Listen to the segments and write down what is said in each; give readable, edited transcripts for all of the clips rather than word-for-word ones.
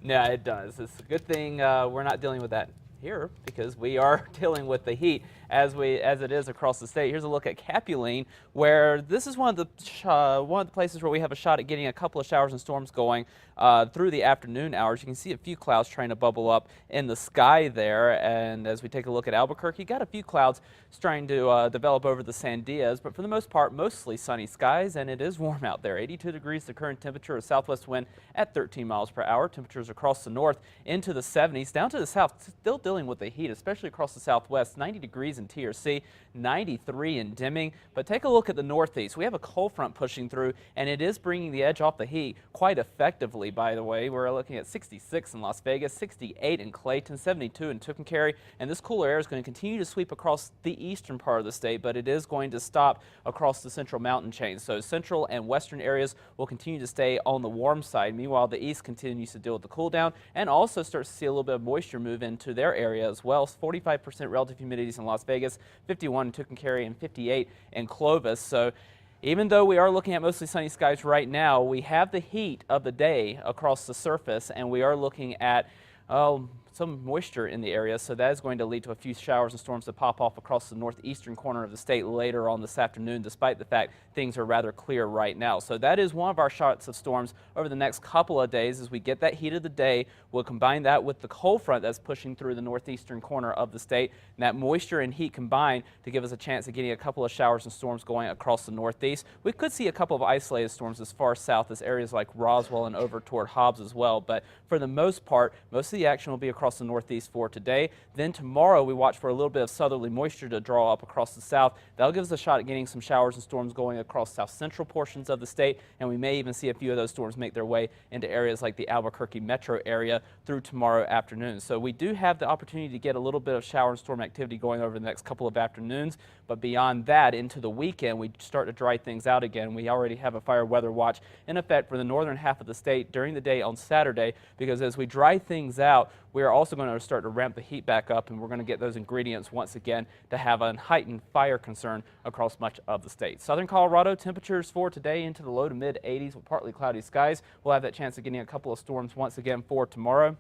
Yeah, it does. It's a good thing we're not dealing with that here because we are dealing with the heat as it is across the state. Here's a look at Capuline, where this is one of the places where we have a shot at getting a couple of showers and storms going through the afternoon hours. You can see a few clouds trying to bubble up in the sky there, and as we take a look at Albuquerque, got a few clouds trying to develop over the Sandias, but for the most part, mostly sunny skies, and it is warm out there. 82 degrees the current temperature, a southwest wind at 13 miles per hour. Temperatures across the north into the 70s, down to the south, still dealing with the heat, especially across the southwest. 90 degrees in TRC, 93 in Deming. But take a look at the northeast. We have a cold front pushing through, and it is bringing the edge off the heat quite effectively, by the way. We're looking at 66 in Las Vegas, 68 in Clayton, 72 in Tucumcari, and this cooler air is going to continue to sweep across the eastern part of the state, but it is going to stop across the central mountain chain. So central and western areas will continue to stay on the warm side. Meanwhile, the east continues to deal with the cool down and also starts to see a little bit of moisture move into their area as well. 45% relative humidities in Las Vegas, 51 in Tucumcari, and 58 in Clovis. So even though we are looking at mostly sunny skies right now, we have the heat of the day across the surface, and we are looking at some moisture in the area, so that is going to lead to a few showers and storms to pop off across the northeastern corner of the state later on this afternoon, despite the fact things are rather clear right now. So that is one of our shots of storms over the next couple of days as we get that heat of the day. We'll combine that with the cold front that's pushing through the northeastern corner of the state, and that moisture and heat combine to give us a chance of getting a couple of showers and storms going across the northeast. We could see a couple of isolated storms as far south as areas like Roswell and over toward Hobbs as well, but for the most part, most of the action will be across the northeast for today. Then tomorrow we watch for a little bit of southerly moisture to draw up across the south. That'll give us a shot at getting some showers and storms going across south central portions of the state, and we may even see a few of those storms make their way into areas like the Albuquerque metro area through tomorrow afternoon. So we do have the opportunity to get a little bit of shower and storm activity going over the next couple of afternoons, but beyond that, into the weekend, we start to dry things out again. We already have a fire weather watch in effect for the northern half of the state during the day on Saturday, because as we dry things out, we are also going to start to ramp the heat back up, and we're going to get those ingredients once again to have a heightened fire concern across much of the state. Southern Colorado, temperatures for today into the low to mid 80s with partly cloudy skies. We'll have that chance of getting a couple of storms once again for tomorrow.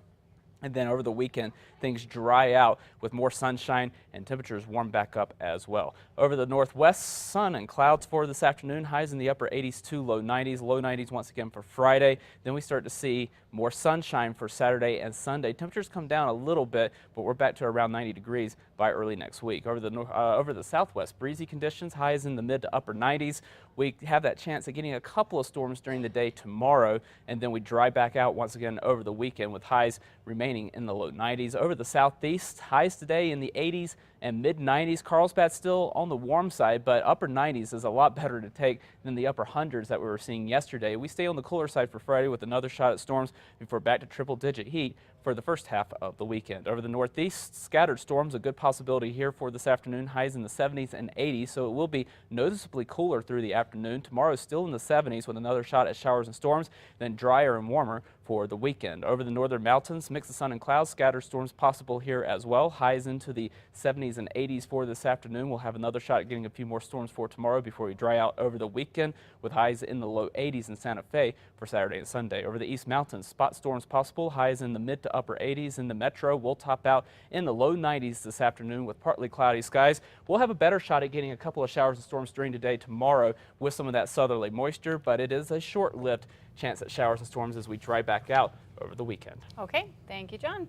And then over the weekend, things dry out with more sunshine and temperatures warm back up as well. Over the northwest, sun and clouds for this afternoon, highs in the upper 80s to low 90s once again for Friday. Then we start to see more sunshine for Saturday and Sunday. Temperatures come down a little bit, but we're back to around 90 degrees by early next week. Over the southwest, breezy conditions, highs in the mid to upper 90s. We have that chance of getting a couple of storms during the day tomorrow, and then we dry back out once again over the weekend with highs remaining in the low 90s. Over the southeast, highs today in the 80s and mid 90s. Carlsbad still on the warm side, but upper 90s is a lot better to take than the upper hundreds that we were seeing yesterday. We stay on the cooler side for Friday with another shot at storms before back to triple digit heat for the first half of the weekend. Over the northeast, scattered storms, a good possibility here for this afternoon, highs in the 70s and 80s, so it will be noticeably cooler through the afternoon. Tomorrow is still in the 70s with another shot at showers and storms, then drier and warmer for the weekend. Over the northern mountains, mix of sun and clouds, scattered storms possible here as well. Highs into the 70s and 80s for this afternoon. We'll have another shot at getting a few more storms for tomorrow before we dry out over the weekend with highs in the low 80s in Santa Fe for Saturday and Sunday. Over the east mountains, spot storms possible, highs in the mid to upper 80s in the metro. We'll top out in the low 90s this afternoon with partly cloudy skies. We'll have a better shot at getting a couple of showers and storms during today tomorrow with some of that southerly moisture, but it is a short-lived chance at showers and storms as we dry back out over the weekend. Okay, thank you, John.